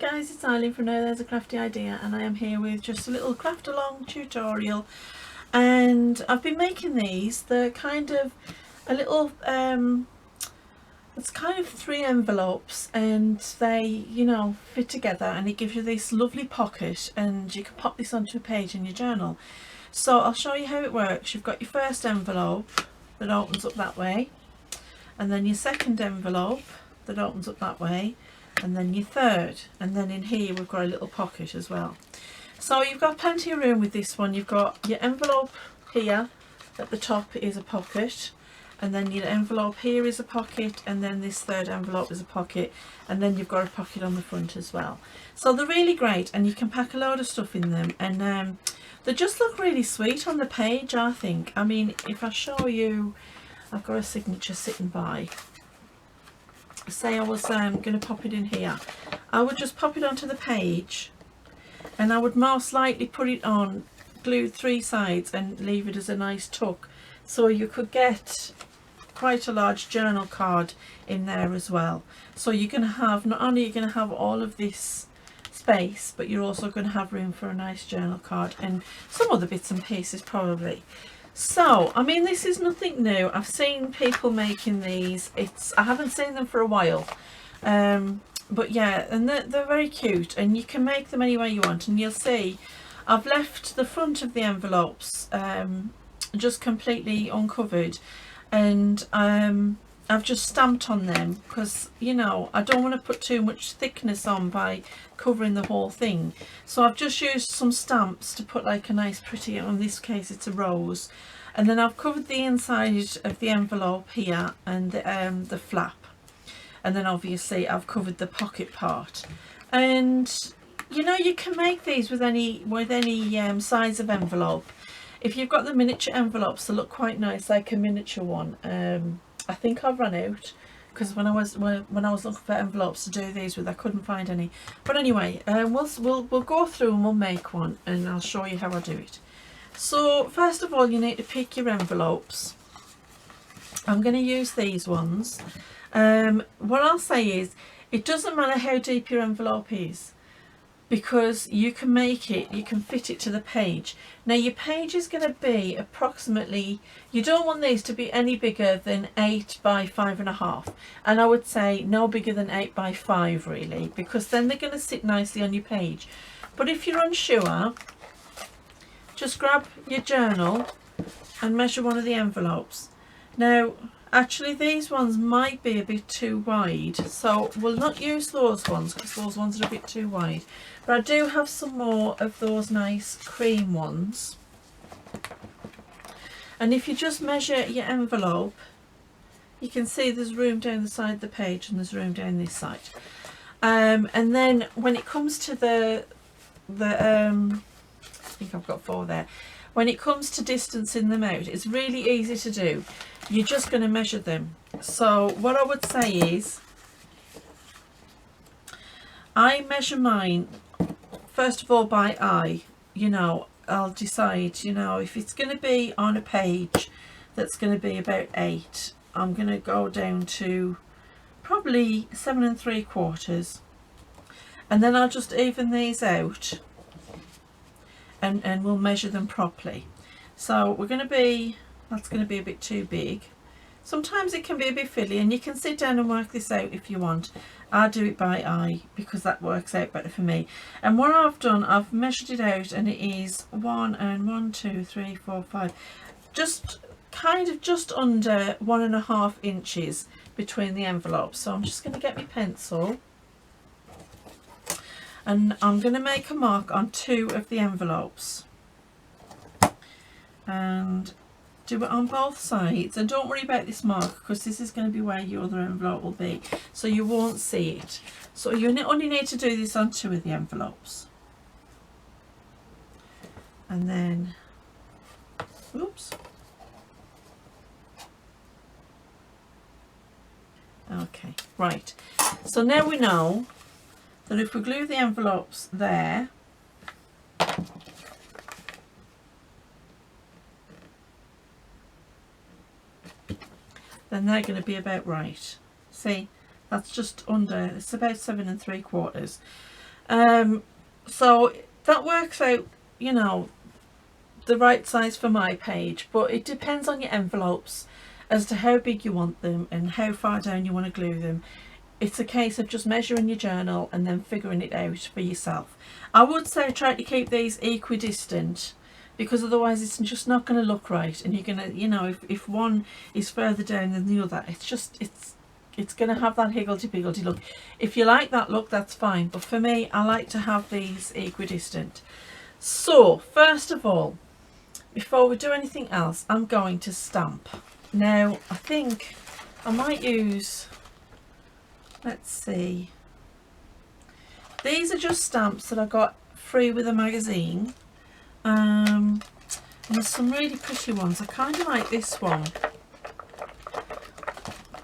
guys, it's Eileen from Now There's a Crafty Idea, and I am here with just a little craft along tutorial. And I've been making these. They're kind of a little it's kind of 3 envelopes, and they, you know, fit together, and it gives you this lovely pocket, and you can pop this onto a page in your journal. So I'll show you how it works. You've got your first envelope that opens up that way, and then your second envelope that opens up that way, and then your third, and then in here we've got a little pocket as well. So you've got plenty of room with this one. You've got your envelope here at the top is a pocket, and then your envelope here is a pocket, and then this third envelope is a pocket, and then you've got a pocket on the front as well. So they're really great, and you can pack a load of stuff in them, and they just look really sweet on the page, I think. I mean, if I show you, I've got a signature sitting by. Say I was going to pop it in here, I would just pop it onto the page, and I would most likely put it on glued 3 sides and leave it as a nice tuck, so you could get quite a large journal card in there as well. So you're going to have, not only are you going to have all of this space, but you're also going to have room for a nice journal card and some other bits and pieces probably. So, I mean, this is nothing new. I've seen people making these. I haven't seen them for a while. But yeah, and they're very cute, and you can make them any way you want. And you'll see, I've left the front of the envelopes just completely uncovered, and I've just stamped on them because, you know, I don't want to put too much thickness on by covering the whole thing. So I've just used some stamps to put like a nice pretty, in this case it's a rose, and then I've covered the inside of the envelope here and the flap, and then obviously I've covered the pocket part. And you know, you can make these with any size of envelope. If you've got the miniature envelopes, they look quite nice, like a miniature one. I think I've run out, because when I was looking for envelopes to do these with, I couldn't find any. But anyway, we'll go through and we'll make one, and I'll show you how I do it. So first of all, you need to pick your envelopes. I'm going to use these ones. What I'll say is, it doesn't matter how deep your envelope is, because you can make it, you can fit it to the page. Now your page is going to be approximately, you don't want these to be any bigger than 8 by 5.5, and I would say no bigger than 8 by 5 really, because then they're going to sit nicely on your page. But if you're unsure, just grab your journal and measure one of the envelopes. Now actually these ones might be a bit too wide, so we'll not use those ones because those ones are a bit too wide. But I do have some more of those nice cream ones. And if you just measure your envelope, you can see there's room down the side of the page and there's room down this side. And then when it comes to I think I've got 4 there. When it comes to distancing them out, it's really easy to do. You're just going to measure them. So what I would say is, I measure mine first of all by eye. You know, I'll decide, you know, if it's going to be on a page that's going to be about 8, I'm going to go down to probably 7 3/4, and then I'll just even these out, and we'll measure them properly. So we're going to be, that's going to be a bit too big. Sometimes it can be a bit fiddly, and you can sit down and work this out if you want. I do it by eye because that works out better for me. And what I've done, I've measured it out, and it is 1, 2, 3, 4, 5, just kind of just under 1.5 inches between the envelopes. So I'm just going to get my pencil, and I'm going to make a mark on 2 of the envelopes, and do it on both sides. And don't worry about this mark, because this is going to be where your other envelope will be, so you won't see it. So you only need to do this on 2 of the envelopes, and then, oops, okay, right. So now we know that if we glue the envelopes there, then they're going to be about right. See, that's just under, it's about 7 3/4. So that works out, you know, the right size for my page, but it depends on your envelopes as to how big you want them and how far down you want to glue them. It's a case of just measuring your journal and then figuring it out for yourself. I would say try to keep these equidistant, because otherwise it's just not going to look right, and you're going to, you know, if one is further down than the other, it's going to have that higgledy-piggledy look. If you like that look, that's fine, but for me, I like to have these equidistant. So first of all, before we do anything else, I'm going to stamp. Now I think I might use, let's see, these are just stamps that I got free with a magazine. And there's some really pretty ones. I kind of like this one,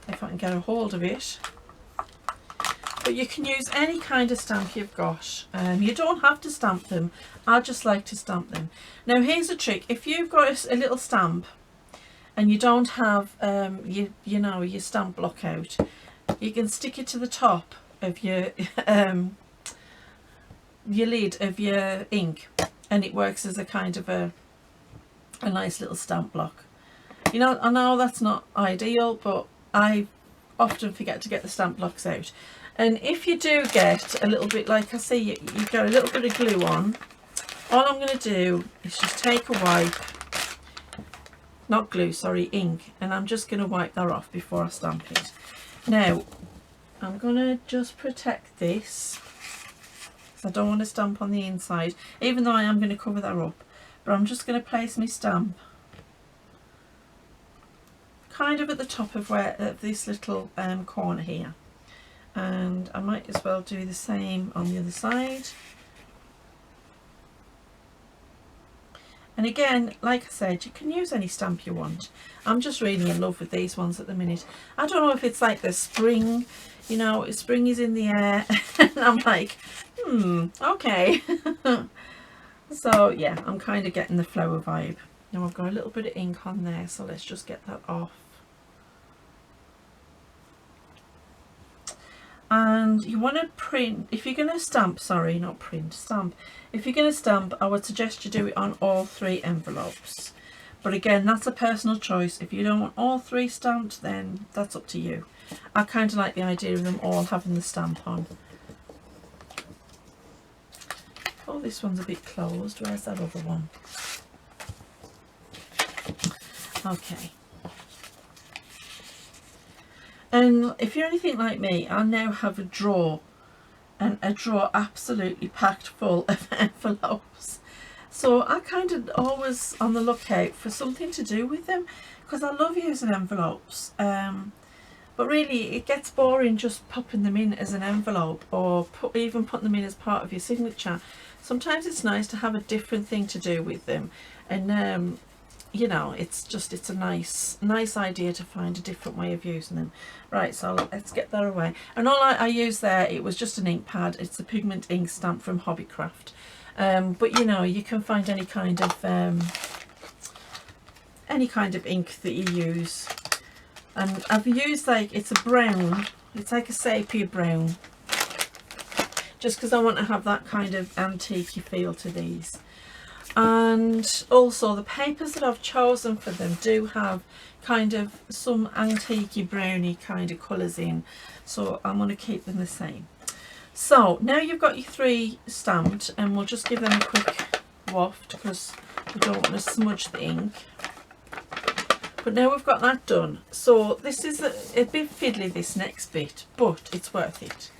if I can get a hold of it. But you can use any kind of stamp you've got. You don't have to stamp them. I just like to stamp them. Now here's a trick. If you've got a little stamp and you don't have you know, your stamp block out, you can stick it to the top of your lid of your ink, and it works as a kind of a nice little stamp block. You know, I know that's not ideal, but I often forget to get the stamp blocks out. And if you do get a little bit, like I see you've got a little bit of glue on, all I'm going to do is just take a wipe, not glue, sorry, ink, and I'm just going to wipe that off before I stamp it. Now I'm going to just protect this, I don't want to stamp on the inside, even though I am going to cover that up. But I'm just going to place my stamp kind of at the top of this little corner here, and I might as well do the same on the other side. And again, like I said, you can use any stamp you want. I'm just really in love with these ones at the minute. I don't know if it's like the spring, you know, spring is in the air, and I'm like, okay. So yeah, I'm kind of getting the flower vibe. Now I've got a little bit of ink on there, so let's just get that off. And you want to print, if you're going to stamp, sorry, not print, stamp. If you're going to stamp, I would suggest you do it on all 3 envelopes. But again, that's a personal choice. If you don't want all 3 stamped, then that's up to you. I kind of like the idea of them all having the stamp on. Oh, this one's a bit closed. Where's that other one? Okay. And if you're anything like me, I now have a drawer, and a drawer absolutely packed full of envelopes. So I kind of always on the lookout for something to do with them, because I love using envelopes. But really it gets boring just popping them in as an envelope, or even putting them in as part of your signature. Sometimes it's nice to have a different thing to do with them, and you know, it's a nice idea to find a different way of using them. Right, so let's get that away. And all I used there, it was just an ink pad. It's a pigment ink stamp from Hobbycraft. But you know, you can find any kind of ink that you use. And I've used, like, it's a brown, it's like a sepia brown, just because I want to have that kind of antique-y feel to these. And also the papers that I've chosen for them do have kind of some antique-y browny kind of colours in, so I'm going to keep them the same. So now you've got your 3 stamped, and we'll just give them a quick waft because we don't want to smudge the ink. But now we've got that done. So this is a bit fiddly, this next bit, but it's worth it.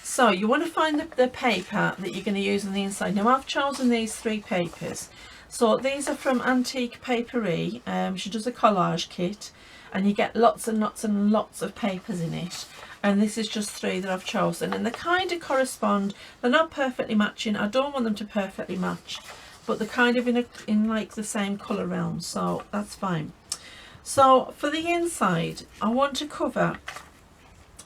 So you want to find the paper that you're going to use on the inside. Now I've chosen these 3 papers. So these are from Antique Paperie. She does a collage kit, and you get lots and lots and lots of papers in it. And this is just 3 that I've chosen, and they kind of correspond. They're not perfectly matching. I don't want them to perfectly match, but they're kind of in like the same colour realm, so that's fine. So for the inside, I want to cover,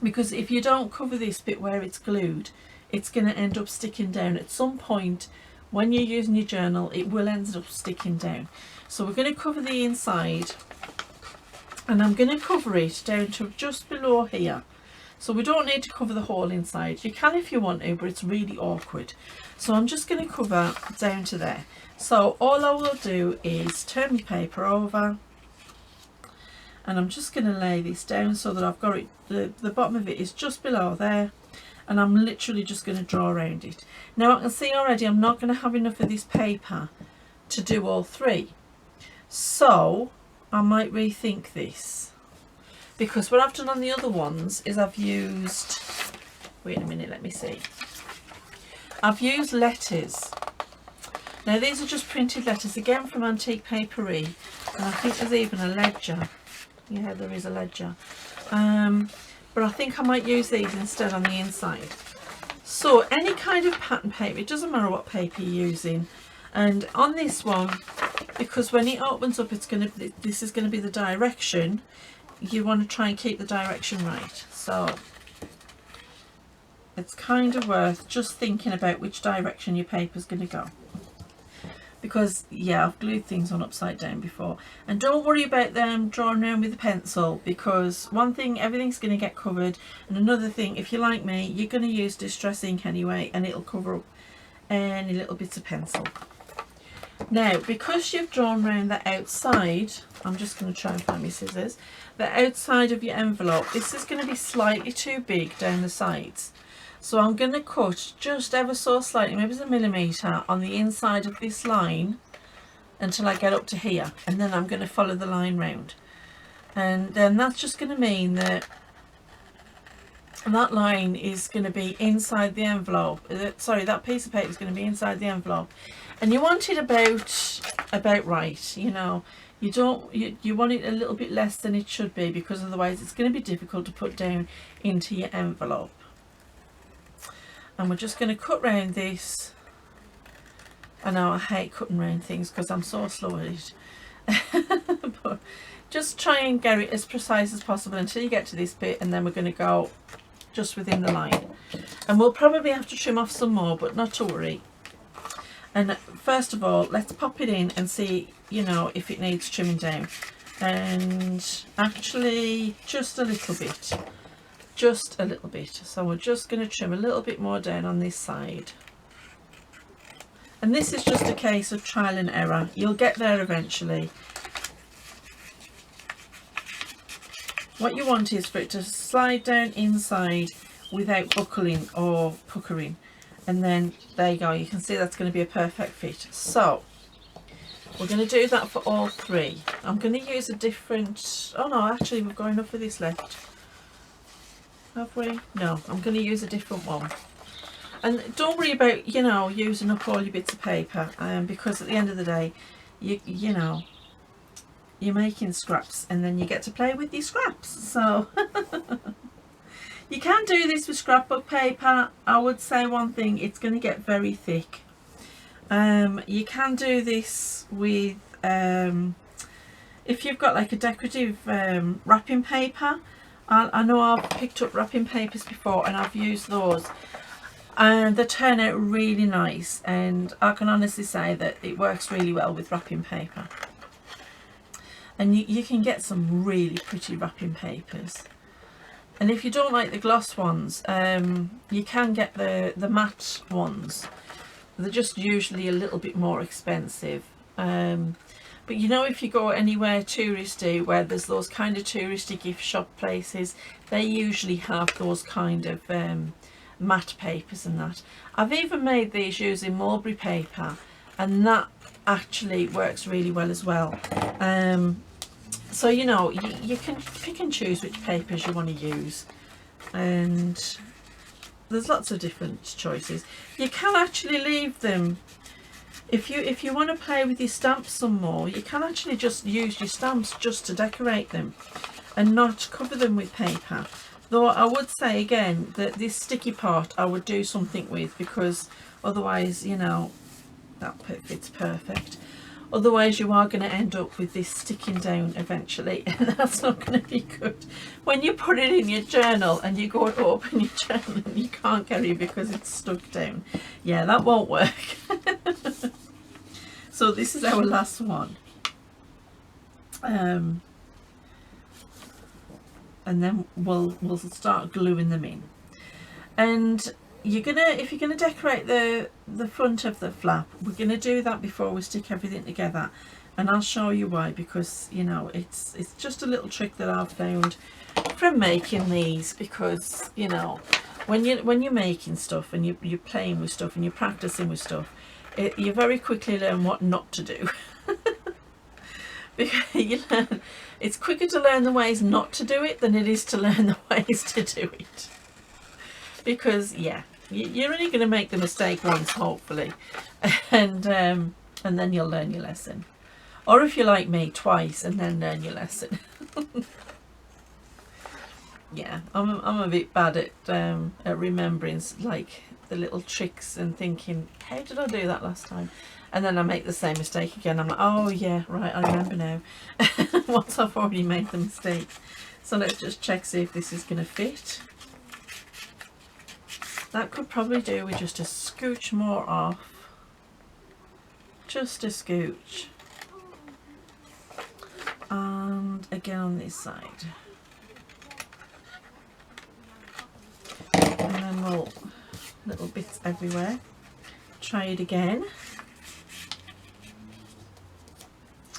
because if you don't cover this bit where it's glued, it's going to end up sticking down. At some point when you're using your journal, it will end up sticking down. So we're going to cover the inside, and I'm going to cover it down to just below here. So we don't need to cover the whole inside. You can if you want to, but it's really awkward. So I'm just going to cover down to there. So all I will do is turn my paper over, and I'm just going to lay this down so that I've got it, the bottom of it is just below there, and I'm literally just going to draw around it. Now I can see already I'm not going to have enough of this paper to do all three, so I might rethink this, because what I've done on the other ones is I've used, wait a minute, let me see, I've used letters. Now these are just printed letters, again from Antique Papery, and I think there's even a ledger. Yeah, there is a ledger. But I think I might use these instead on the inside. So any kind of pattern paper, it doesn't matter what paper you're using. And on this one, because when it opens up, it's going to, this is going to be the direction. You want to try and keep the direction right. So it's kind of worth just thinking about which direction your paper's going to go. Because yeah, I've glued things on upside down before. And don't worry about them drawing around with a pencil, because one thing, everything's going to get covered, and another thing, if you're like me, you're going to use distress ink anyway, and it'll cover up any little bits of pencil. Now because you've drawn around the outside, I'm just going to try and find my scissors, the outside of your envelope, this is going to be slightly too big down the sides. So I'm going to cut just ever so slightly, maybe it's a millimetre, on the inside of this line until I get up to here, and then I'm going to follow the line round. And then that's just going to mean that that line is going to be inside the envelope. Sorry, that piece of paper is going to be inside the envelope. And you want it about right, you know. You don't, you want it a little bit less than it should be, because otherwise it's going to be difficult to put down into your envelope. And we're just going to cut round this. I know I hate cutting round things because I'm so slow at it. But just try and get it as precise as possible until you get to this bit, and then we're going to go just within the line. And we'll probably have to trim off some more, but not to worry. And first of all, let's pop it in and see, you know, if it needs trimming down. And actually just a little bit. Just a little bit. So we're just going to trim a little bit more down on this side. And this is just a case of trial and error. You'll get there eventually. What you want is for it to slide down inside without buckling or puckering. And then there you go. You can see that's going to be a perfect fit. So we're going to do that for all three. I'm going to use a different... Oh no, actually we've got enough of this left. Have we? No, I'm going to use a different one. And don't worry about, you know, using up all your bits of paper, because at the end of the day, you know, you're making scraps, and then you get to play with your scraps. So you can do this with scrapbook paper. I would say one thing, it's going to get very thick. You can do this with if you've got like a decorative wrapping paper. I know I've picked up wrapping papers before and I've used those, and they turn out really nice, and I can honestly say that it works really well with wrapping paper. And you can get some really pretty wrapping papers. And if you don't like the gloss ones, you can get the matte ones. They're just usually a little bit more expensive. But you know, if you go anywhere touristy, where there's those kind of touristy gift shop places, they usually have those kind of matte papers and that. I've even made these using mulberry paper, and that actually works really well as well. So you know, you can pick and choose which papers you want to use, and there's lots of different choices. You can actually leave them. If you want to play with your stamps some more, you can actually just use your stamps just to decorate them and not cover them with paper. Though I would say again that this sticky part I would do something with, because otherwise, you know, that fits perfect. Otherwise you are going to end up with this sticking down eventually, and that's not going to be good. When you put it in your journal and you go to open your journal and you can't get it because it's stuck down, yeah, that won't work. So this is our last one. and then we'll start gluing them in. And if you're gonna decorate the front of the flap, we're gonna do that before we stick everything together, and I'll show you why, because you know it's just a little trick that I've found from making these, because you know when you're making stuff and you're playing with stuff and you're practicing with stuff, you very quickly learn what not to do. Because it's quicker to learn the ways not to do it than it is to learn the ways to do it. Because yeah, you're only going to make the mistake once, hopefully, and then you'll learn your lesson. Or if you're like me, twice and then learn your lesson. Yeah, I'm a bit bad at remembering like the little tricks and thinking, how did I do that last time? And then I make the same mistake again. I'm like, oh yeah, right, I remember now. Once I've already made the mistake. So let's just check, see if this is going to fit. That could probably do with just a scooch more off. Just a scooch. And again on this side. And then we'll, little bits everywhere. Try it again.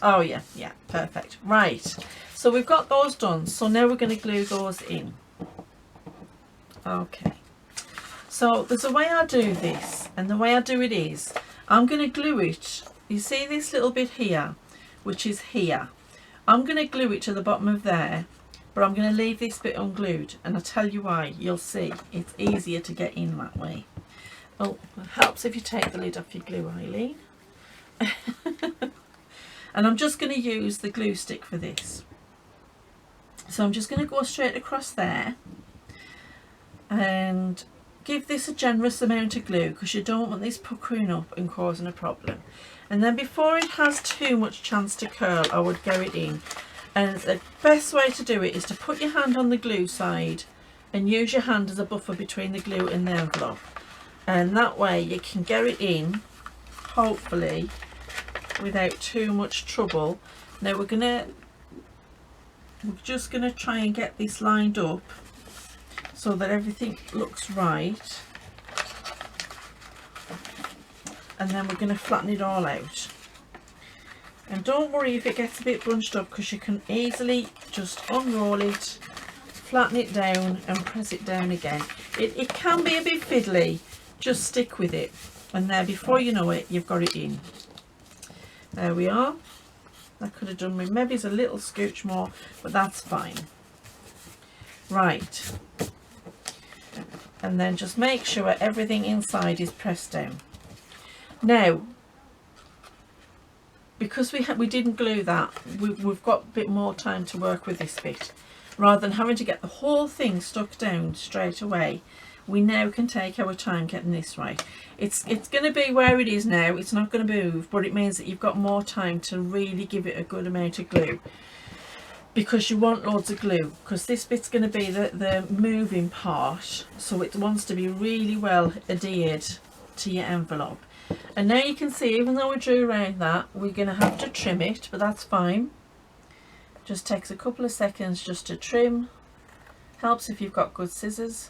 Oh yeah, yeah, perfect. Right, so we've got those done. So now we're going to glue those in. Okay. So there's a way I do this, and the way I do it is, I'm going to glue it. You see this little bit here, which is here. I'm going to glue it to the bottom of there, but I'm going to leave this bit unglued, and I'll tell you why. You'll see, it's easier to get in that way. Oh, it helps if you take the lid off your glue, Eileen. And I'm just going to use the glue stick for this. So I'm just going to go straight across there and give this a generous amount of glue, because you don't want this puckering up and causing a problem. And then before it has too much chance to curl, I would go it in. And the best way to do it is to put your hand on the glue side and use your hand as a buffer between the glue and the envelope. And that way you can get it in, hopefully, without too much trouble. Now we're just gonna try and get this lined up so that everything looks right, and then we're going to flatten it all out. And don't worry if it gets a bit bunched up, because you can easily just unroll it, flatten it down and press it down again. It can be a bit fiddly, just stick with it, and there, before you know it, you've got it in. There we are. That could have done with maybe a little scooch more, but that's fine. Right, and then just make sure everything inside is pressed down. Now, because we didn't glue that, we've got a bit more time to work with this bit. Rather than having to get the whole thing stuck down straight away, we now can take our time getting this right. It's going to be where it is now, it's not going to move, but it means that you've got more time to really give it a good amount of glue, because you want loads of glue, because this bit's going to be the moving part, so it wants to be really well adhered to your envelope. And now you can see, even though we drew around that, we're going to have to trim it, but that's fine. Just takes a couple of seconds just to trim. Helps if you've got good scissors.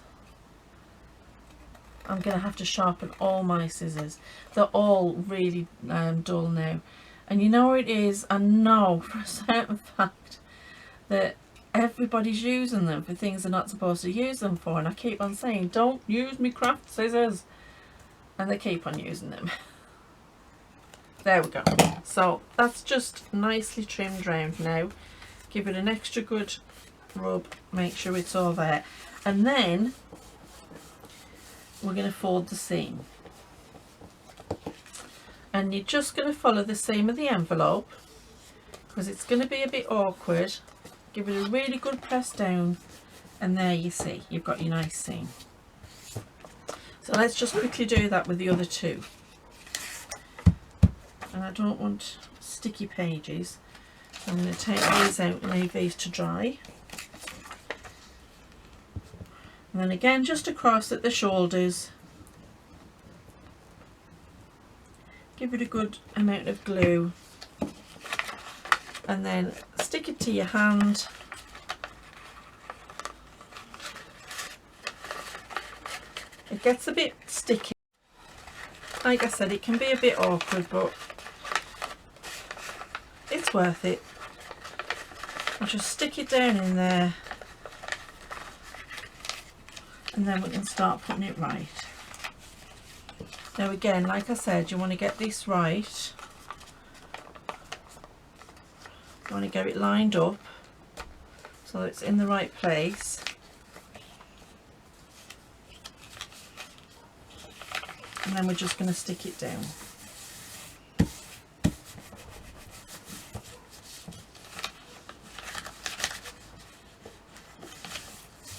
I'm going to have to sharpen all my scissors. They're all really dull now. And you know what it is? I know for a certain fact that everybody's using them for things they're not supposed to use them for. And I keep on saying, don't use me craft scissors. And they keep on using them. There we go. So that's just nicely trimmed round now. Give it an extra good rub, make sure it's all there, and then we're going to fold the seam, and you're just going to follow the seam of the envelope, because it's going to be a bit awkward. Give it a really good press down, and there you see you've got your nice seam. So let's just quickly do that with the other two. And I don't want sticky pages, so I'm going to take these out and leave these to dry. And then again, just across at the shoulders, give it a good amount of glue, and then stick it to your hand It gets a bit sticky. Like I said, it can be a bit awkward, but it's worth it. I'll just stick it down in there, and then we can start putting it right. Now again, like I said, you want to get this right. You want to get it lined up so it's in the right place. And then we're just going to stick it down.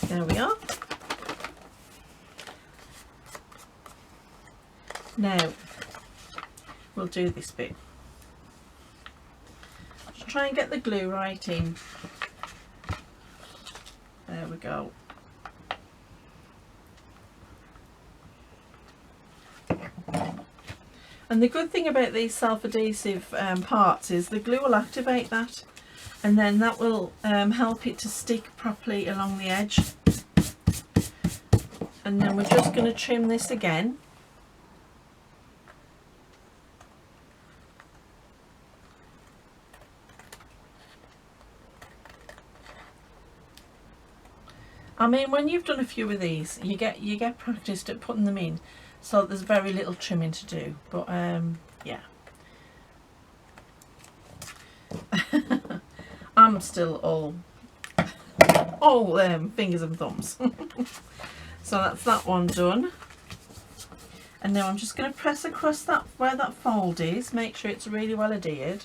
There we are. Now we'll do this bit. Just try and get the glue right in. There we go. And the good thing about these self-adhesive parts is the glue will activate that, and then that will help it to stick properly along the edge. And then we're just going to trim this again. I mean, when you've done a few of these, you get practiced at putting them in, so there's very little trimming to do. But yeah, I'm still all fingers and thumbs. So that's that one done. And now I'm just going to press across that where that fold is, make sure it's really well adhered,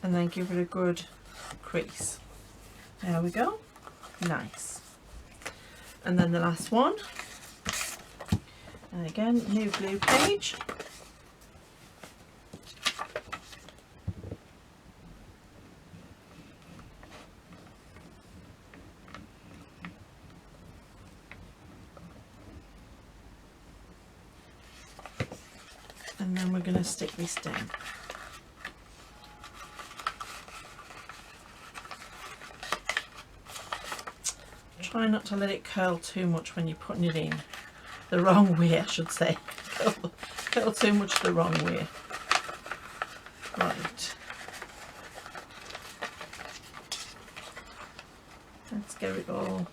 and then give it a good crease. There we go. Nice. And then the last one, and again, new glue page. And then we're going to stick this down. Try not to let it curl too much when you're putting it in. The wrong way, I should say. Curl too much the wrong way. Right. Let's get it all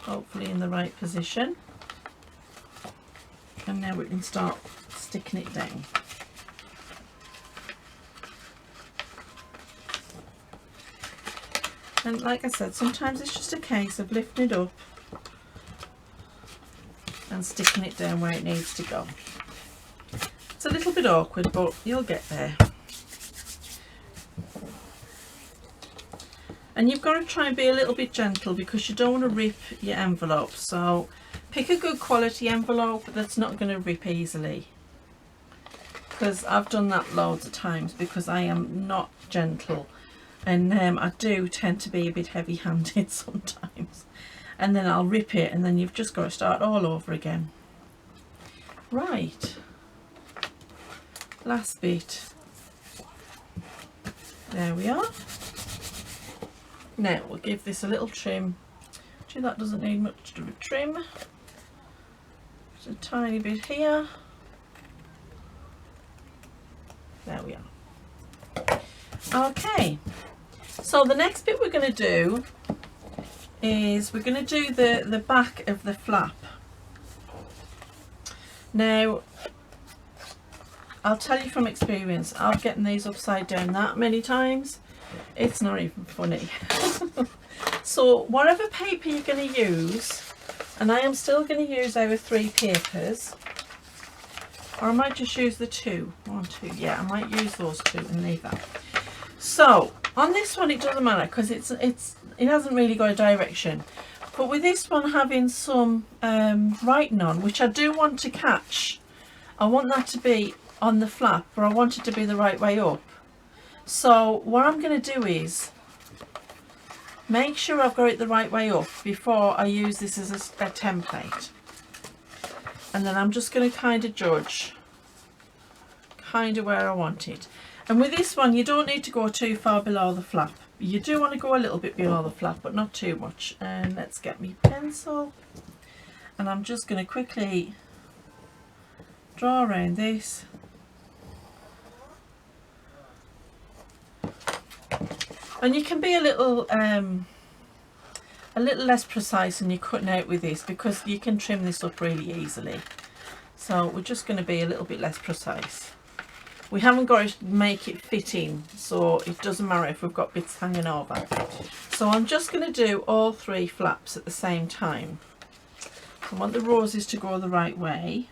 hopefully in the right position. And now we can start sticking it down. And like I said, sometimes it's just a case of lifting it up and sticking it down where it needs to go. It's a little bit awkward, but you'll get there. And you've got to try and be a little bit gentle because you don't want to rip your envelope. So pick a good quality envelope that's not going to rip easily, because I've done that loads of times because I am not gentle. And I do tend to be a bit heavy-handed sometimes, and then I'll rip it, and then you've just got to start all over again. Right, last bit. There we are. Now we'll give this a little trim. Actually, that doesn't need much of a trim. Just a tiny bit here. There we are. Okay. So the next bit we're going to do is we're going to do the back of the flap. Now, I'll tell you from experience, I've gotten these upside down that many times, it's not even funny. So whatever paper you're going to use, and I am still going to use our 3 papers, or I might just use the 2. 1, 2, yeah, I might use those 2 and leave that. So on this one it doesn't matter because it hasn't really got a direction, but with this one having some writing on, which I do want to catch, I want that to be on the flap, but I want it to be the right way up. So what I'm going to do is make sure I've got it the right way up before I use this as a template, and then I'm just going to kind of judge kind of where I want it. And with this one, you don't need to go too far below the flap. you do want to go a little bit below the flap, but not too much. And let's get me pencil, and I'm just going to quickly draw around this. And you can be a little less precise when you're cutting out with this, because you can trim this up really easily. So we're just going to be a little bit less precise. We haven't got to make it fit in, so it doesn't matter if we've got bits hanging over. So I'm just going to do all 3 flaps at the same time. I want the roses to go the right way.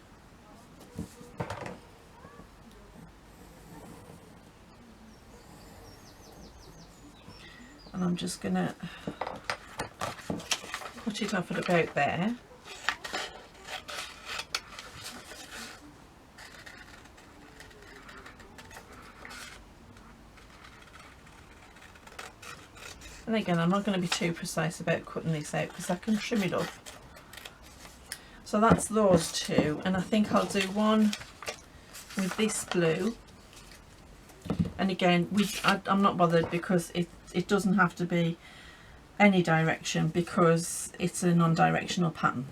And I'm just going to put it off at about there. And again, I'm not going to be too precise about cutting this out because I can trim it up. So that's those 2, and I think I'll do one with this blue. And again, I'm not bothered because it doesn't have to be any direction because it's a non-directional pattern.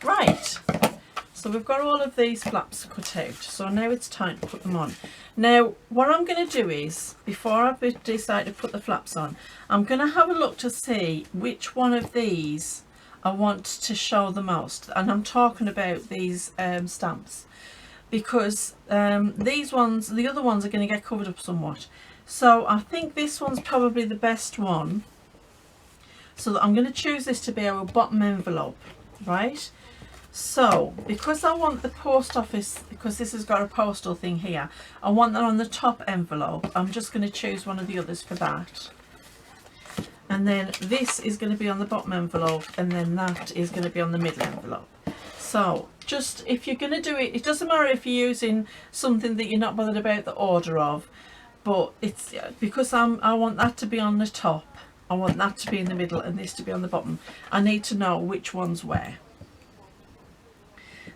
Right, so we've got all of these flaps cut out, so now it's time to put them on. Now what I'm going to do is, before I decide to put the flaps on, I'm going to have a look to see which one of these I want to show the most, and I'm talking about these stamps, because these ones, the other ones, are going to get covered up somewhat. So I think this one's probably the best one, so that I'm going to choose this to be our bottom envelope, right? So because I want the post office, because this has got a postal thing here, I want that on the top envelope. I'm just going to choose one of the others for that. And then this is going to be on the bottom envelope, and then that is going to be on the middle envelope. So just, if you're going to do it, it doesn't matter if you're using something that you're not bothered about the order of, but it's because I want that to be on the top, I want that to be in the middle, and this to be on the bottom. I need to know which one's where.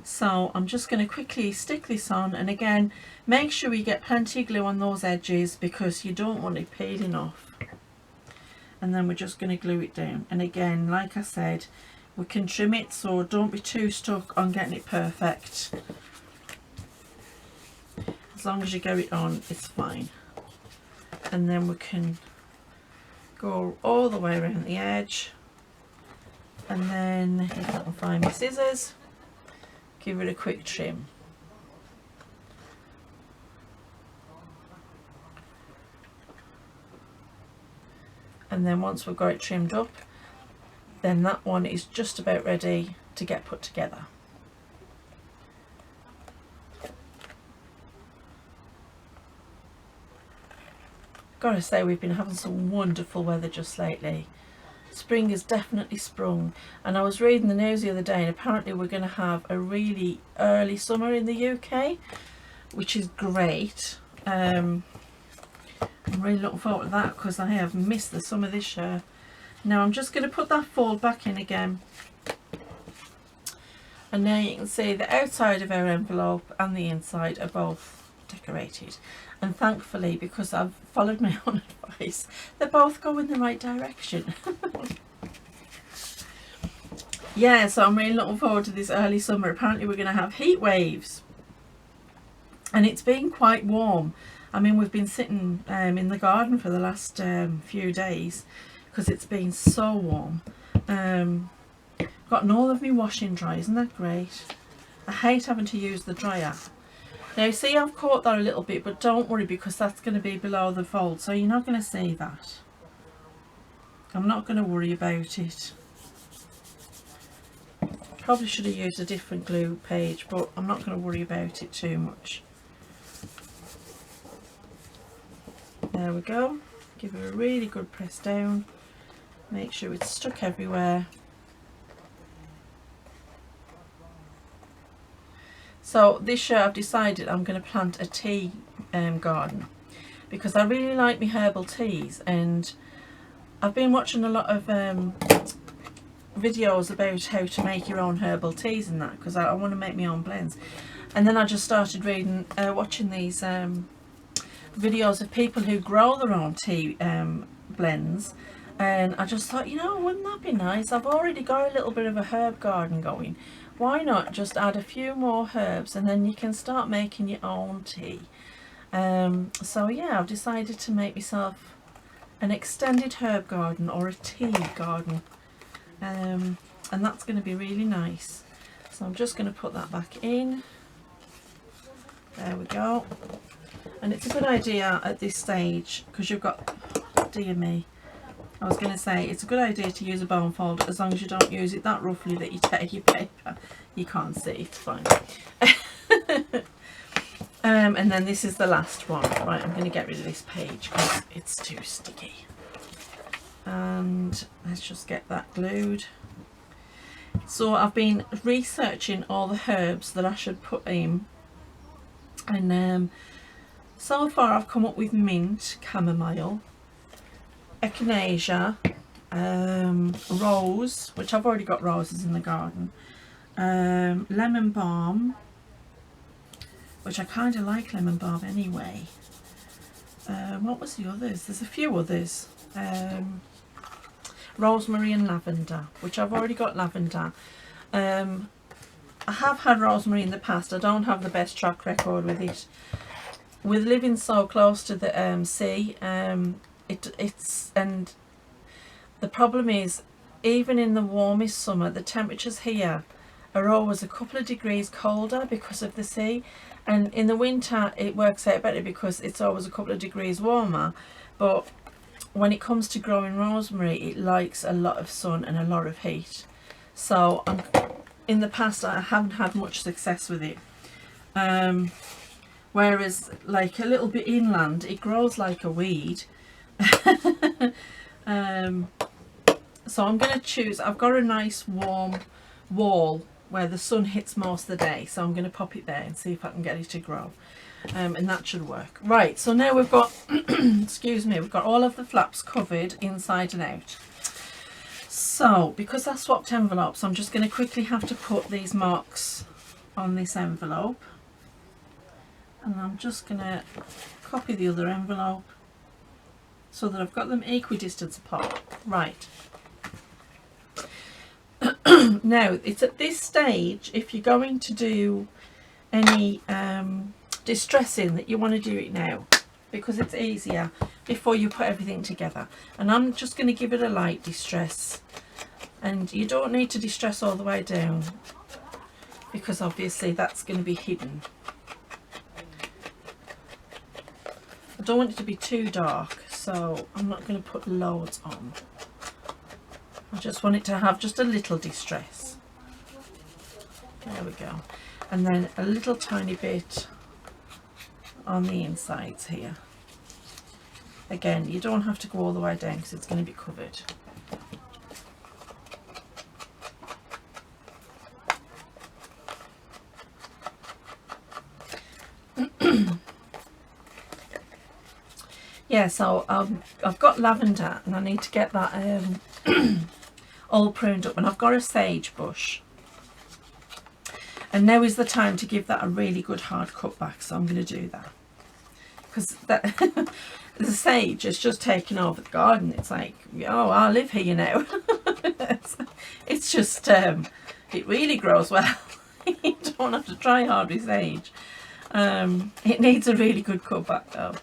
So I'm just going to quickly stick this on, and again, make sure you get plenty of glue on those edges because you don't want it peeling off. And then we're just going to glue it down, and again, like I said, we can trim it, so don't be too stuck on getting it perfect. As long as you get it on, it's fine. And then we can go all the way around the edge, and then if I can find my scissors, give it a quick trim. And then once we've got it trimmed up, then that one is just about ready to get put together. Gotta say, we've been having some wonderful weather just lately. Spring has definitely sprung, and I was reading the news the other day, and apparently we're going to have a really early summer in the UK, which is great. I'm really looking forward to that because I have missed the summer this year. Now I'm just going to put that fold back in again, and now you can see the outside of our envelope and the inside are both decorated, and thankfully, because I've followed my own advice, they both go in the right direction. Yeah, so I'm really looking forward to this early summer. Apparently we're going to have heat waves, and it's been quite warm. I mean, we've been sitting in the garden for the last few days because it's been so warm. Gotten all of my washing dry, isn't that great? I hate having to use the dryer. Now see, I've caught that a little bit, but don't worry because that's going to be below the fold, so you're not going to see that. I'm not going to worry about it. Probably should have used a different glue page, but I'm not going to worry about it too much. There we go. Give it a really good press down. Make sure it's stuck everywhere. So this year I've decided I'm going to plant a tea garden because I really like my herbal teas, and I've been watching a lot of videos about how to make your own herbal teas and that, because I want to make my own blends. And then I just started reading, watching these videos of people who grow their own tea blends, and I just thought, you know, wouldn't that be nice? I've already got a little bit of a herb garden going. Why not just add a few more herbs and then you can start making your own tea. So yeah, I've decided to make myself an extended herb garden, or a tea garden, and that's going to be really nice. So I'm just going to put that back in. There we go. And it's a good idea at this stage, because you've got, dear me, I was going to say it's a good idea to use a bone folder, as long as you don't use it that roughly that you tear your paper. You can't see, it's fine. And then this is the last one. Right, I'm going to get rid of this page because it's too sticky. And let's just get that glued. So I've been researching all the herbs that I should put in, and so far I've come up with mint, chamomile, echinacea, rose, which I've already got roses in the garden, lemon balm, which I kind of like lemon balm anyway. What was the others? There's a few others. Rosemary and lavender, which I've already got lavender. I have had rosemary in the past. I don't have the best track record with it. With living so close to the sea, it's and the problem is, even in the warmest summer, the temperatures here are always a couple of degrees colder because of the sea, and in the winter it works out better because it's always a couple of degrees warmer. But when it comes to growing rosemary, it likes a lot of sun and a lot of heat. So in the past I haven't had much success with it. Whereas like a little bit inland, it grows like a weed. So I'm going to choose, I've got a nice warm wall where the sun hits most of the day, so I'm going to pop it there and see if I can get it to grow, and that should work. Right, so now we've got excuse me, we've got all of the flaps covered inside and out. So because I swapped envelopes, I'm just going to quickly have to put these marks on this envelope, and I'm just going to copy the other envelope so that I've got them equidistant apart. Right. Now it's at this stage, if you're going to do any distressing, that you want to do it now, because it's easier before you put everything together. And I'm just going to give it a light distress, and you don't need to distress all the way down, because obviously that's going to be hidden. I don't want it to be too dark, so I'm not going to put loads on. I just want it to have just a little distress. There we go. And then a little tiny bit on the insides here. Again, you don't have to go all the way down because it's going to be covered. Yeah, so I've got lavender, and I need to get that all pruned up, and I've got a sage bush, and now is the time to give that a really good hard cut back, so I'm going to do that, because the sage has just taken over the garden. It's like, oh, I live here now. It's just it really grows well. You don't have to try hard with sage. It needs a really good cut back though.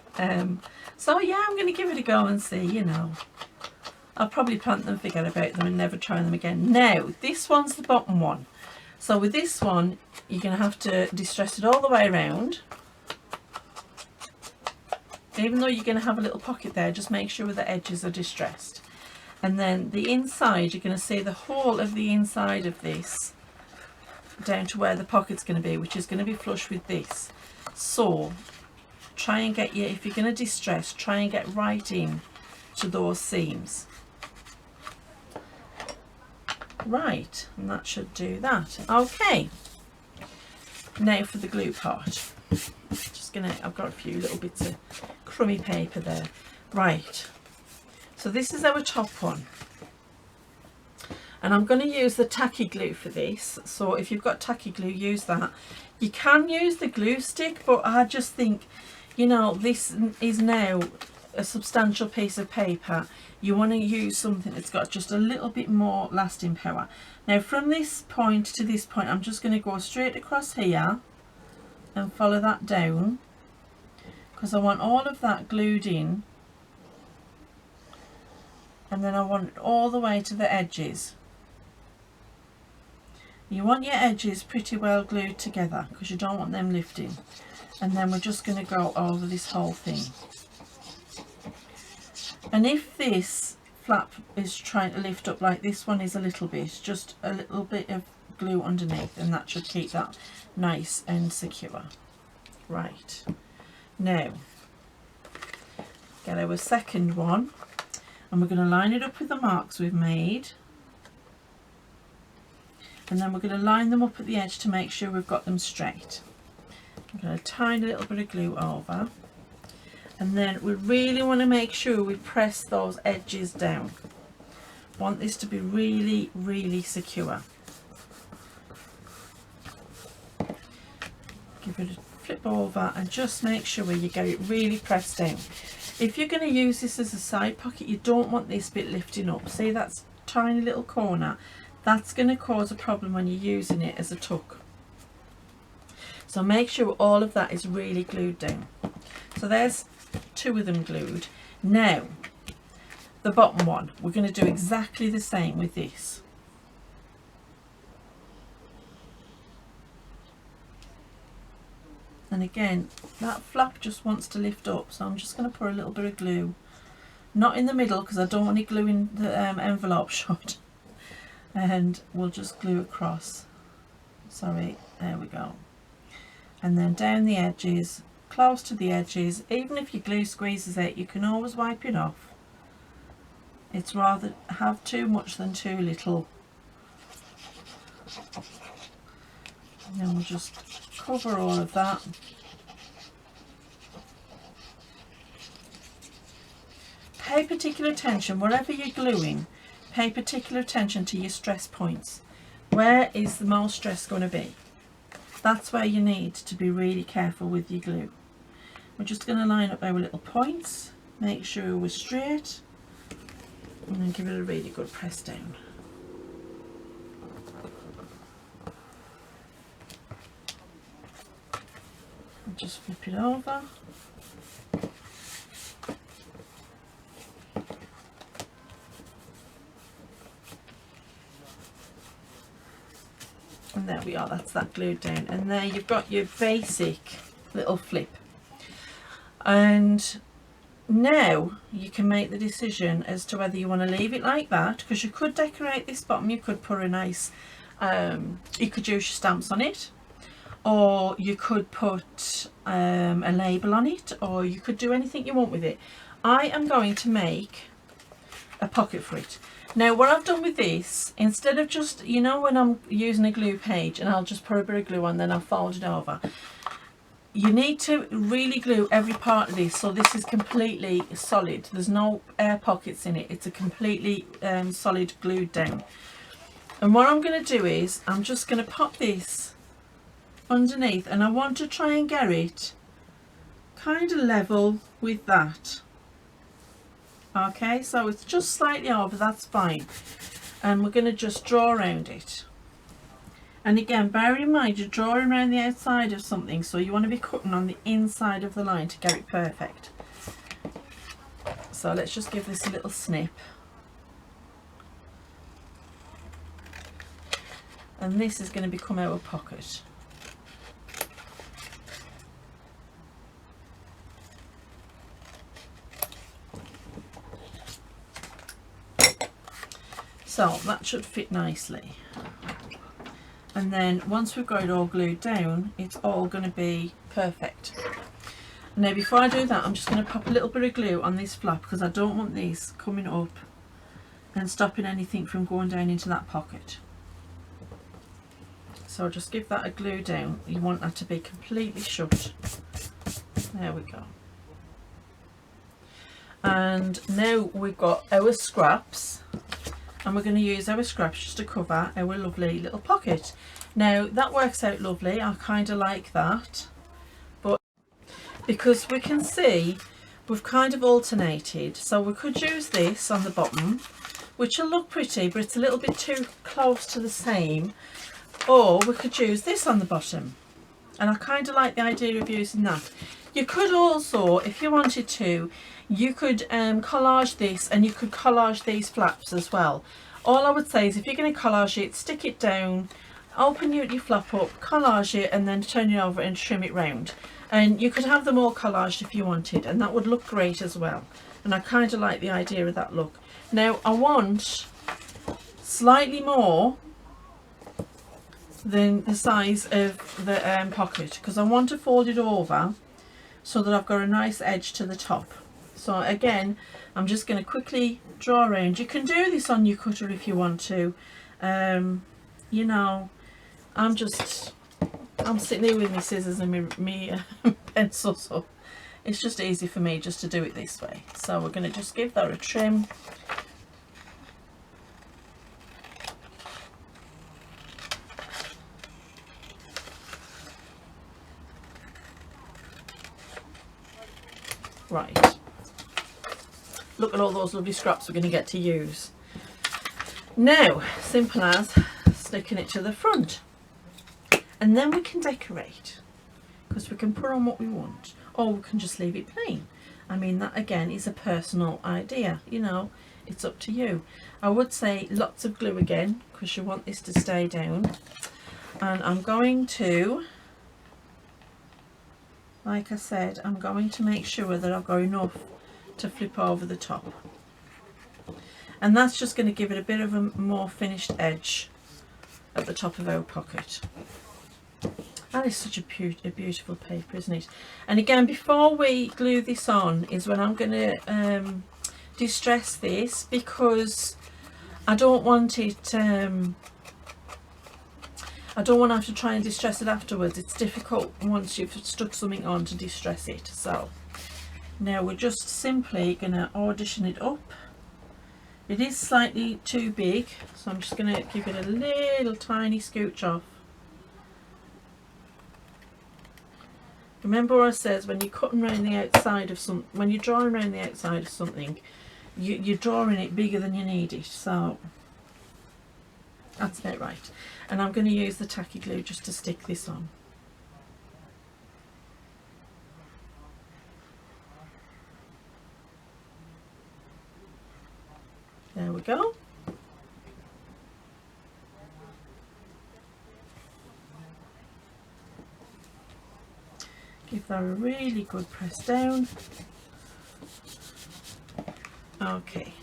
So yeah, I'm going to give it a go and see, you know. I'll probably plant them, forget about them and never try them again. Now, this one's the bottom one. So with this one, you're going to have to distress it all the way around. Even though you're going to have a little pocket there, just make sure the edges are distressed. And then the inside, you're going to see the whole of the inside of this down to where the pocket's going to be, which is going to be flush with this. So try and get if you're going to distress, try and get right in to those seams. Right, and that should do that. Okay, now for the glue part. Just gonna, I've got a few little bits of crummy paper there. Right, so this is our top one, And I'm going to use the tacky glue for this, so if you've got tacky glue, use that. You can use the glue stick, but I just think, you know, this is now a substantial piece of paper. You want to use something that's got just a little bit more lasting power. Now from this point to this point, I'm just going to go straight across here and follow that down, because I want all of that glued in, and then I want it all the way to the edges. You want your edges pretty well glued together because you don't want them lifting. And then we're just going to go over this whole thing. And if this flap is trying to lift up like this one is a little bit, just a little bit of glue underneath, and that should keep that nice and secure. Right, now get our second one, and we're going to line it up with the marks we've made. And then we're going to line them up at the edge to make sure we've got them straight. I'm going to tiny little bit of glue over, and then we really want to make sure we press those edges down. Want this to be really, really secure. Give it a flip over and just make sure you get it really pressed down. If you're going to use this as a side pocket, you don't want this bit lifting up. See, that's tiny little corner. That's going to cause a problem when you're using it as a tuck. So make sure all of that is really glued down. So there's two of them glued. Now the bottom one, we're going to do exactly the same with this. And again, that flap just wants to lift up, so I'm just going to put a little bit of glue, not in the middle because I don't want it gluing the envelope shut. And we'll just glue across. Sorry, there we go. And then down the edges, close to the edges. Even if your glue squeezes out, you can always wipe it off. It's rather have too much than too little. And then we'll just cover all of that. Pay particular attention wherever you're gluing. Pay particular attention to your stress points. Where is the most stress going to be? That's where you need to be really careful with your glue. We're just going to line up our little points, make sure we're straight, and then give it a really good press down. And just flip it over. And there we are, that's that glued down. And there you've got your basic little flip. And now you can make the decision as to whether you want to leave it like that, because you could decorate this bottom, you could put a nice, you could use your stamps on it, or you could put a label on it, or you could do anything you want with it. I am going to make a pocket for it. Now what I've done with this, instead of just, you know, when I'm using a glue page and I'll just put a bit of glue on, then I'll fold it over, you need to really glue every part of this so this is completely solid. There's no air pockets in it. It's a completely solid glued down. And what I'm going to do is I'm just going to pop this underneath, and I want to try and get it kind of level with that. Okay, so it's just slightly over, that's fine. And we're going to just draw around it. And again, bear in mind you're drawing around the outside of something, so you want to be cutting on the inside of the line to get it perfect. So let's just give this a little snip. And this is going to become our pocket. So that should fit nicely. And then once we've got it all glued down, it's all going to be perfect. Now before I do that, I'm just going to pop a little bit of glue on this flap because I don't want this coming up and stopping anything from going down into that pocket. So I'll just give that a glue down. You want that to be completely shut. There we go. And now we've got our scraps. and we're going to use our scraps just to cover our lovely little pocket. Now that works out lovely, I kind of like that, but because we can see we've kind of alternated, so we could use this on the bottom, which will look pretty, but it's a little bit too close to the same, or we could use this on the bottom, and I kind of like the idea of using that. You could also, if you wanted to, you could collage this, and you could collage these flaps as well. All I would say is, if you're going to collage it, stick it down, open your flap up, collage it, and then turn it over and trim it round. And you could have them all collaged if you wanted, and that would look great as well. And I kind of like the idea of that look. Now I want slightly more than the size of the pocket, because I want to fold it over so that I've got a nice edge to the top. So again, I'm just going to quickly draw around. You can do this on your cutter if you want to. You know, I'm sitting here with my scissors and my pencil, so it's just easy for me just to do it this way. So we're going to just give that a trim. Right, look at all those lovely scraps we're going to get to use. Now, simple as sticking it to the front, and then we can decorate, because we can put on what we want, or we can just leave it plain. I mean, that again is a personal idea, you know, it's up to you. I would say lots of glue again, because you want this to stay down, and I'm going to, like I said, I'm going to make sure that I've got enough to flip over the top, and that's just going to give it a bit of a more finished edge at the top of our pocket. That is such a beautiful paper, isn't it? And again, before we glue this on is when I'm going to distress this, because I don't want it I don't want to have to try and distress it afterwards. It's difficult once you've stuck something on to distress it. So now we're just simply going to audition it up. It is slightly too big, so I'm just going to give it a little tiny scooch off. Remember what I says, when you're cutting around the outside of when you're drawing around the outside of something, you're drawing it bigger than you need it. So that's about right. And I'm going to use the tacky glue just to stick this on. There we go. Give that a really good press down. Okay.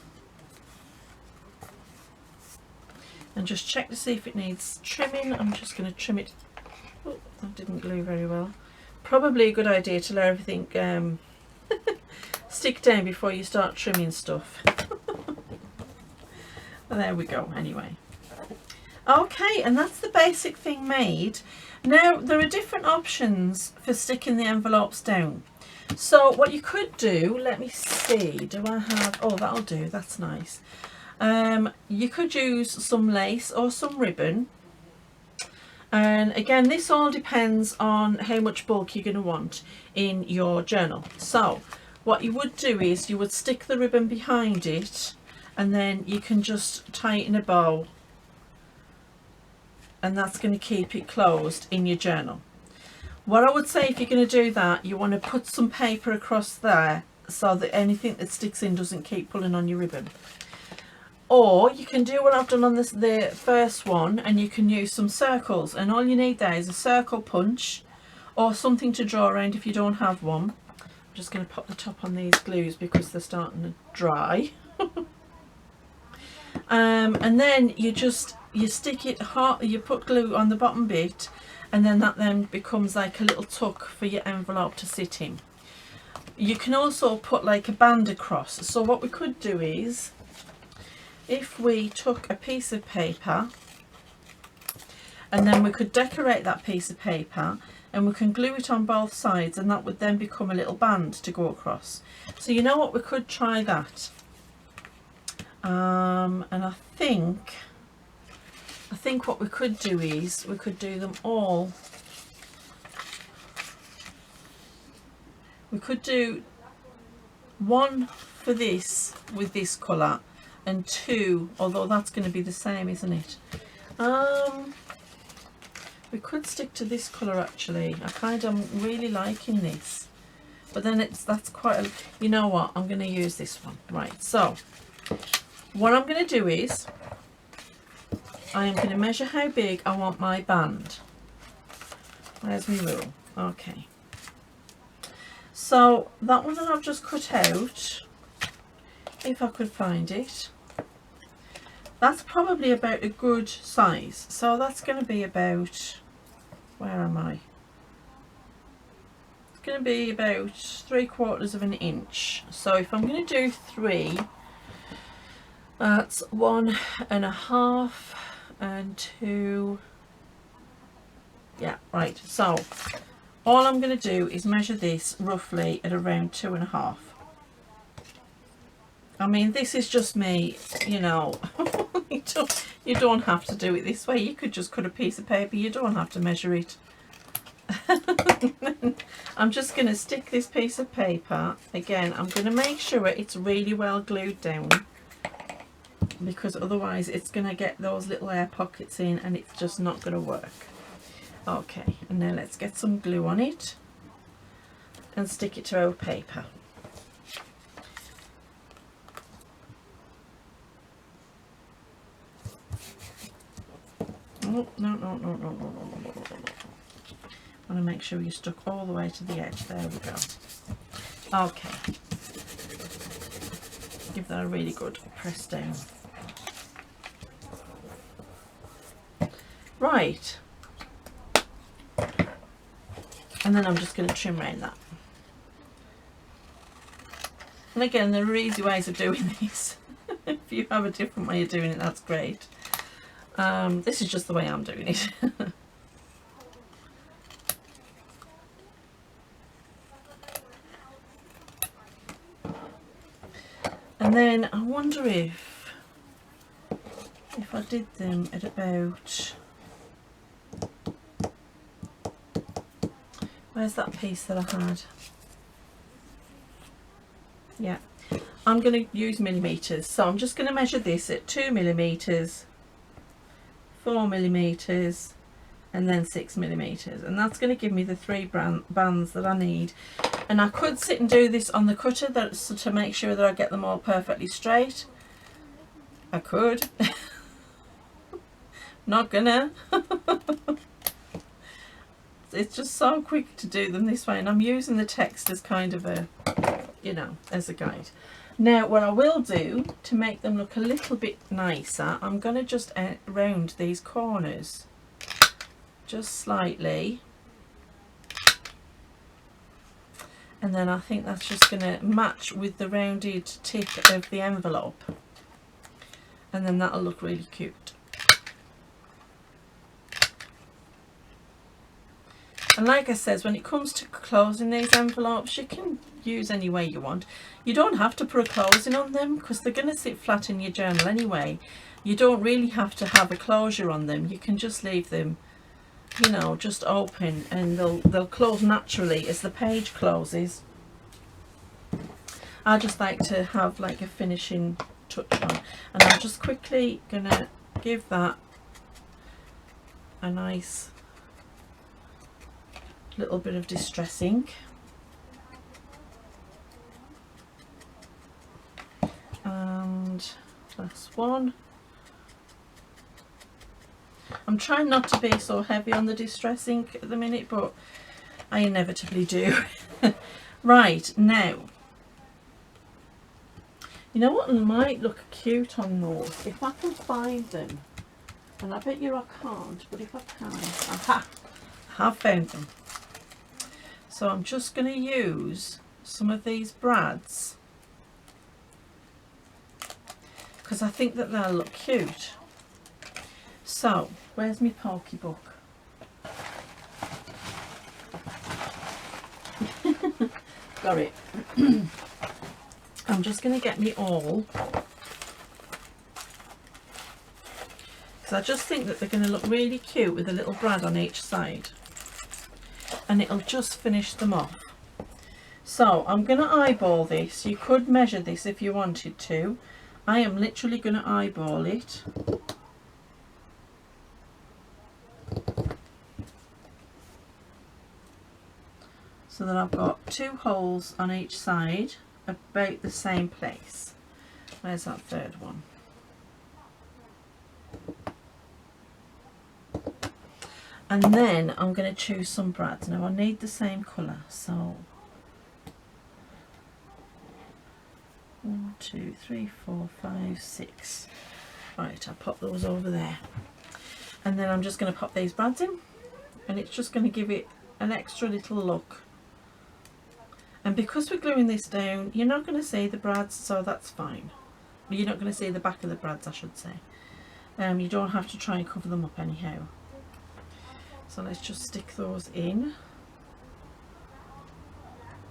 And just check to see if it needs trimming. I'm just going to trim it. Oh, that didn't glue very well. Probably a good idea to let everything stick down before you start trimming stuff. Well, there we go anyway. Okay, and that's the basic thing made. Now there are different options for sticking the envelopes down. So what you could do, let me see, do I have, oh that'll do, that's nice. You could use some lace or some ribbon, and again this all depends on how much bulk you're going to want in your journal. So what you would do is you would stick the ribbon behind it, and then you can just tie it in a bow, and that's going to keep it closed in your journal. What I would say, if you're going to do that, you want to put some paper across there so that anything that sticks in doesn't keep pulling on your ribbon. Or you can do what I've done on the first one, and you can use some circles, and all you need there is a circle punch or something to draw around if you don't have one. I'm just going to pop the top on these glues because they're starting to dry. And then you stick it hard, you put glue on the bottom bit, and then that then becomes like a little tuck for your envelope to sit in. You can also put like a band across. So what we could do is, if we took a piece of paper, and then we could decorate that piece of paper, and we can glue it on both sides, and that would then become a little band to go across. So you know what, we could try that. And I think what we could do is we could do them all. We could do one for this with this colour and two, although that's going to be the same, isn't it? We could stick to this colour actually. I'm really liking this, but then that's quite a, you know what, I'm going to use this one. Right, so what I'm going to do is I am going to measure how big I want my band. Where's my rule? Okay, so that one that I've just cut out, if I could find it, that's probably about a good size. So that's going to be about, where am I? It's going to be about 3/4 of an inch. So if I'm going to do 3, that's 1.5 and 2. Yeah, right. So all I'm going to do is measure this roughly at around 2.5. I mean, this is just me, you know. You don't have to do it this way. You could just cut a piece of paper. You don't have to measure it. I'm just going to stick this piece of paper. Again, I'm going to make sure it's really well glued down, because otherwise it's going to get those little air pockets in and it's just not going to work. Okay, and now let's get some glue on it and stick it to our paper. Oh, no. I want to make sure you're stuck all the way to the edge. There we go. Okay. Give that a really good press down. Right. And then I'm just going to trim around that. And again, there are easy ways of doing this. If you have a different way of doing it, that's great. This is just the way I'm doing it. And then I wonder if I did them at about, where's that piece that I had? Yeah, I'm going to use millimetres, so I'm just going to measure this at 2 millimetres, 4 millimetres, and then 6 millimetres, and that's going to give me the 3 bands that I need. And I could sit and do this on the cutter so to make sure that I get them all perfectly straight. I could. Not gonna. It's just so quick to do them this way, and I'm using the text as kind of a, you know, as a guide. Now what I will do to make them look a little bit nicer, I'm going to just round these corners just slightly, and then I think that's just going to match with the rounded tip of the envelope, and then that'll look really cute. And like I said, when it comes to closing these envelopes, you can use any way you want. You don't have to put a closing on them because they're going to sit flat in your journal anyway. You don't really have to have a closure on them. You can just leave them, you know, just open, and they'll close naturally as the page closes. I just like to have like a finishing touch on, and I'm just quickly going to give that a nice little bit of distress ink, and last one. I'm trying not to be so heavy on the distress ink at the minute, but I inevitably do. Right, now, you know what might look cute on those, if I can find them, and I bet you I can't, but if I can, aha, I have found them. So I'm just going to use some of these brads because I think that they'll look cute. So where's my pokey book? Got it. I'm just going to get me awl, because I just think that they're going to look really cute with a little brad on each side, and it'll just finish them off. So I'm going to eyeball this. You could measure this if you wanted to. I am literally going to eyeball it. So that I've got 2 holes on each side, about the same place. Where's that third one? And then I'm going to choose some brads. Now I need the same colour, so 1, 2, 3, 4, 5, 6. Right, I'll pop those over there. And then I'm just going to pop these brads in, and it's just going to give it an extra little look. And because we're gluing this down, you're not going to see the brads, so that's fine. You're not going to see the back of the brads, I should say. You don't have to try and cover them up anyhow. So let's just stick those in.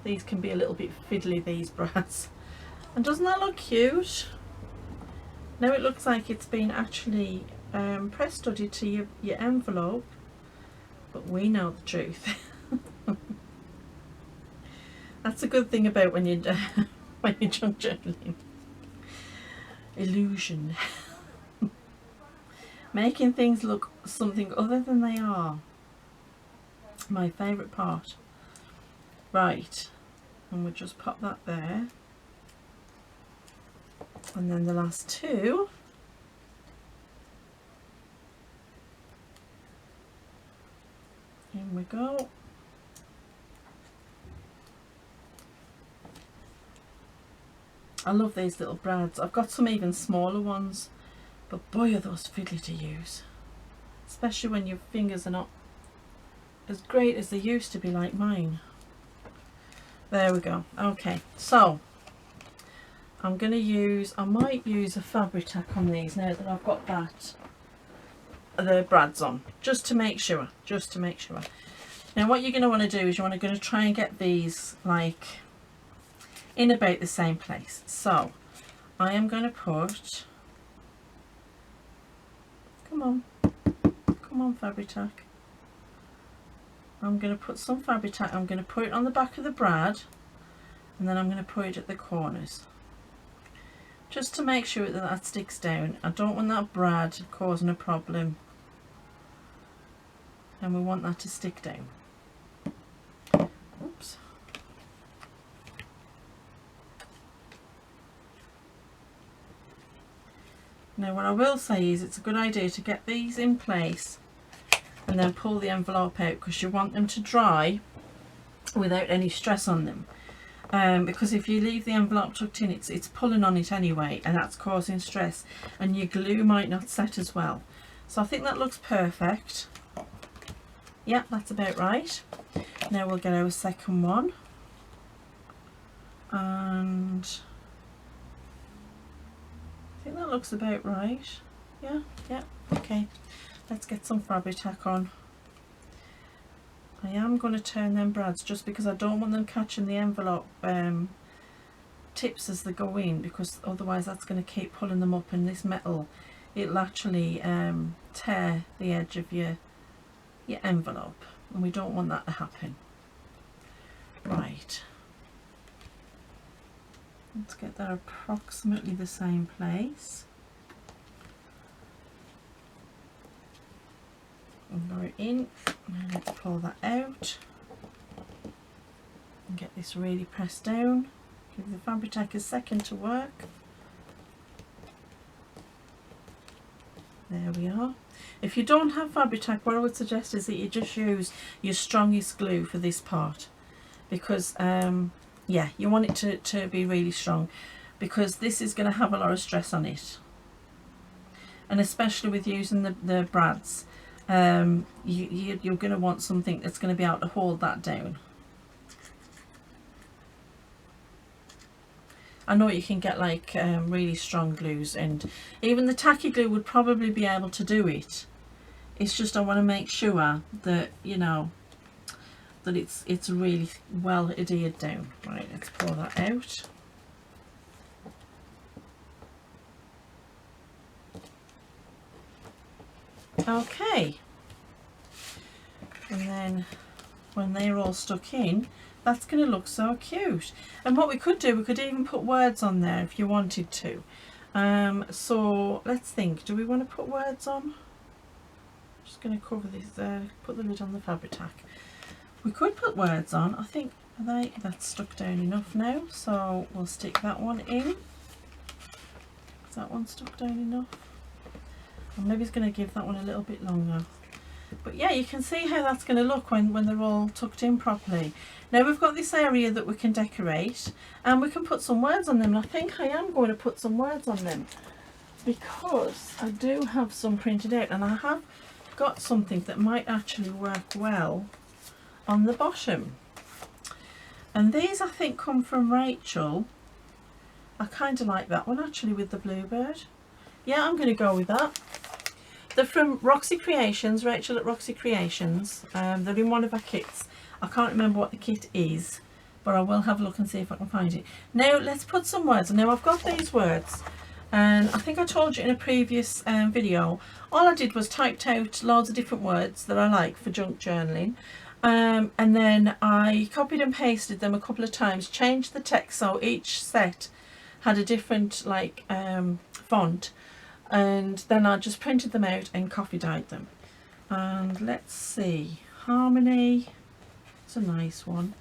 These can be a little bit fiddly, these brads. And doesn't that look cute? Now it looks like it's been actually press studded to your envelope, but we know the truth. That's a good thing about when you're when you're junk journaling. Illusion. Making things look something other than they are. My favourite part. Right, and we'll just pop that there. And then the last 2. In we go. I love these little brads. I've got some even smaller ones, but boy are those fiddly to use, especially when your fingers are not as great as they used to be, like mine. There we go. Okay, so I'm going to use, I might use a fabric tack on these now that I've got the brads on, just to make sure, Now what you're going to want to do is you're going to try and get these like in about the same place. So I am going to put, come on fabric tack, I'm going to put some fabric tack, I'm going to put it on the back of the brad, and then I'm going to put it at the corners, just to make sure that that sticks down. I don't want that brad causing a problem, and we want that to stick down. Oops. Now what I will say is it's a good idea to get these in place and then pull the envelope out, because you want them to dry without any stress on them. Because if you leave the envelope tucked in, it's pulling on it anyway, and that's causing stress, and your glue might not set as well. So I think that looks perfect. Yeah, that's about right. Now we'll get our second one, and I think that looks about right. Yeah, okay. Let's get some fabric tack on. I am going to turn them brads just because I don't want them catching the envelope tips as they go in, because otherwise that's going to keep pulling them up, and this metal, it'll actually tear the edge of your envelope, and we don't want that to happen. Right, let's get that approximately the same place. Lower it in, and let's pull that out and get this really pressed down. Give the fabric tack a second to work. There we are. If you don't have fabric tack, what I would suggest is that you just use your strongest glue for this part, because yeah, you want it to be really strong, because this is going to have a lot of stress on it, and especially with using the brads, you're going to want something that's going to be able to hold that down. I know you can get like really strong glues, and even the tacky glue would probably be able to do it. It's just I want to make sure that, you know, that it's really well adhered down. Right, let's pour that out. Okay, and then when they're all stuck in, that's going to look so cute. And what we could do, we could even put words on there if you wanted to. So let's think, do we want to put words on? Just going to cover this, put the lid on the fabric tack. We could put words on. I think that's stuck down enough now, so we'll stick that one in. Is that one stuck down enough? And maybe it's going to give that one a little bit longer. But yeah, you can see how that's going to look when they're all tucked in properly. Now we've got this area that we can decorate, and we can put some words on them. And I think I am going to put some words on them because I do have some printed out, and I have got something that might actually work well on the bottom. And these I think come from Rachel. I kind of like that one actually with the bluebird. Yeah, I'm going to go with that. They're from Roxy Creations, Rachel at Roxy Creations. They're in one of our kits. I can't remember what the kit is, but I will have a look and see if I can find it. Now let's put some words. Now I've got these words, and I think I told you in a previous video, all I did was typed out loads of different words that I like for junk journaling. And then I copied and pasted them a couple of times, changed the text so each set had a different like font, and then I just printed them out and coffee dyed them. And let's see, Harmony, it's a nice one.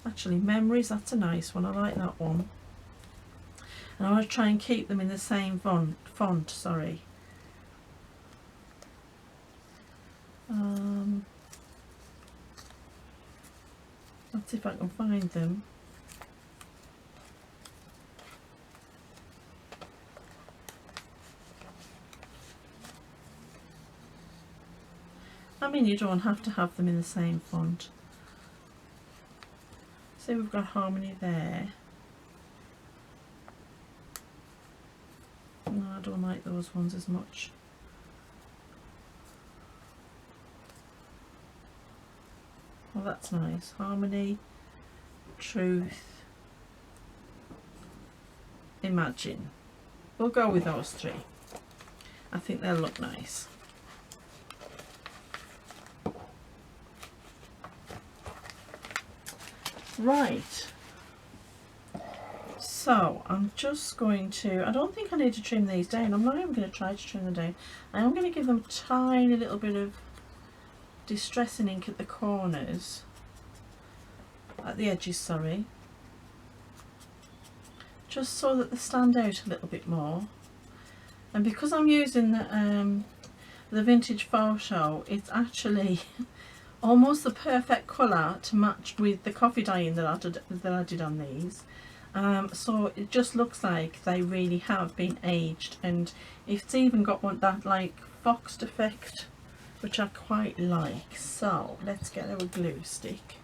Actually Memories, that's a nice one, I like that one. And I want to try and keep them in the same font, sorry. Let's see if I can find them. I mean, you don't have to have them in the same font. So we've got Harmony there. No, I don't like those ones as much. Well, that's nice. Harmony, Truth, Imagine. We'll go with those three. I think they'll look nice. Right. So I'm just going to, I don't think I need to trim these down. I'm not even going to try to trim them down. I am going to give them a tiny little bit of distressing ink at the corners, at the edges, sorry, just so that they stand out a little bit more. And because I'm using the vintage photo, it's actually almost the perfect colour to match with the coffee dyeing that I did on these. So it just looks like they really have been aged, and it's even got one that like foxed effect, which I quite like. So let's get our glue stick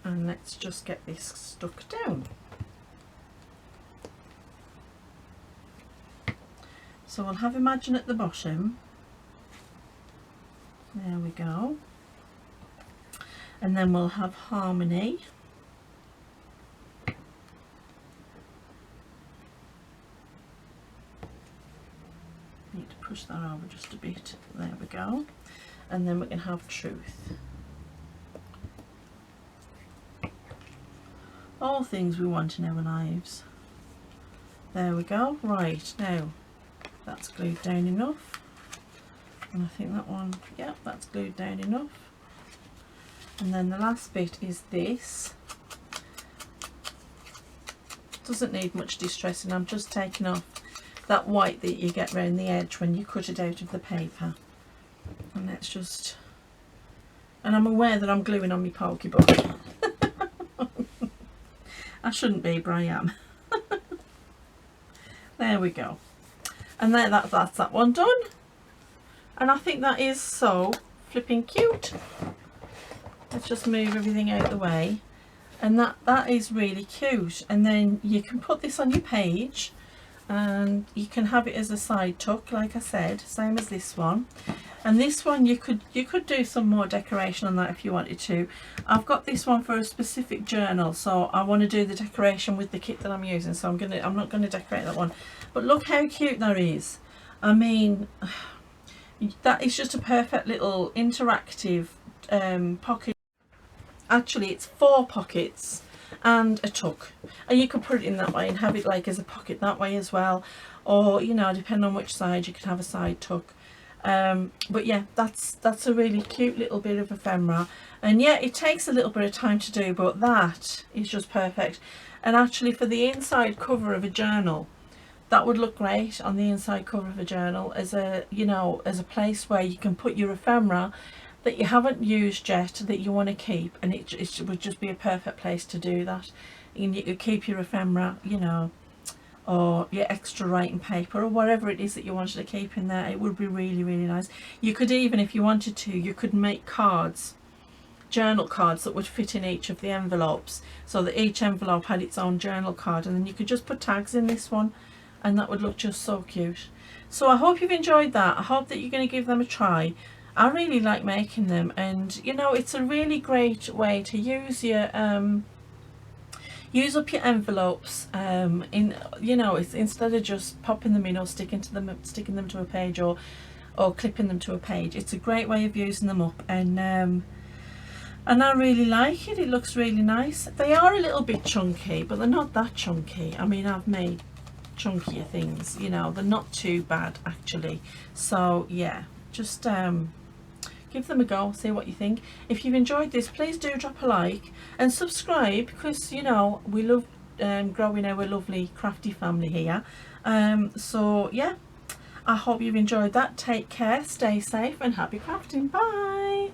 and let's just get this stuck down. So we'll have Imagine at the bottom. There we go. And then we'll have Harmony. Need to push that over just a bit. There we go. And then we can have Truth. All things we want in our lives. There we go. Right, now that's glued down enough. And I think that one, yeah, that's glued down enough. And then the last bit is this. Doesn't need much distressing. I'm just taking off that white that you get around the edge when you cut it out of the paper. And let's just, and I'm aware that I'm gluing on my pokeybook. I shouldn't be, but I am. There we go. And there, that's that one done. And I think that is so flipping cute. Let's just move everything out of the way. And that is really cute. And then you can put this on your page, and you can have it as a side tuck, like I said, same as this one. And this one you could do some more decoration on that if you wanted to. I've got this one for a specific journal, so I want to do the decoration with the kit that I'm using, so I'm not gonna decorate that one. But look how cute that is. I mean, that is just a perfect little interactive pocket. Actually, it's 4 pockets and a tuck, and you could put it in that way and have it like as a pocket that way as well, or you know, depending on which side, you could have a side tuck. But yeah, that's a really cute little bit of ephemera, and yeah, it takes a little bit of time to do, but that is just perfect. And actually, for the inside cover of a journal, that would look great on the inside cover of a journal as a, you know, as a place where you can put your ephemera that you haven't used yet, that you want to keep, and it would just be a perfect place to do that. And you could keep your ephemera, you know, or your extra writing paper, or whatever it is that you wanted to keep in there. It would be really, really nice. You could even, if you wanted to, you could make cards, journal cards that would fit in each of the envelopes, so that each envelope had its own journal card, and then you could just put tags in this one, and that would look just so cute. So I hope you've enjoyed that. I hope that you're going to give them a try. I really like making them, and you know, it's a really great way to use your use up your envelopes in, you know, it's instead of just popping them in or sticking them to a page, or clipping them to a page. It's a great way of using them up, and I really like it. It looks really nice. They are a little bit chunky, but they're not that chunky. I mean, I've made chunkier things, you know, they're not too bad actually. So yeah, just give them a go, see what you think. If you've enjoyed this, please do drop a like and subscribe, because you know, we love growing our lovely crafty family here. So yeah, I hope you've enjoyed that. Take care, stay safe, and happy crafting. Bye.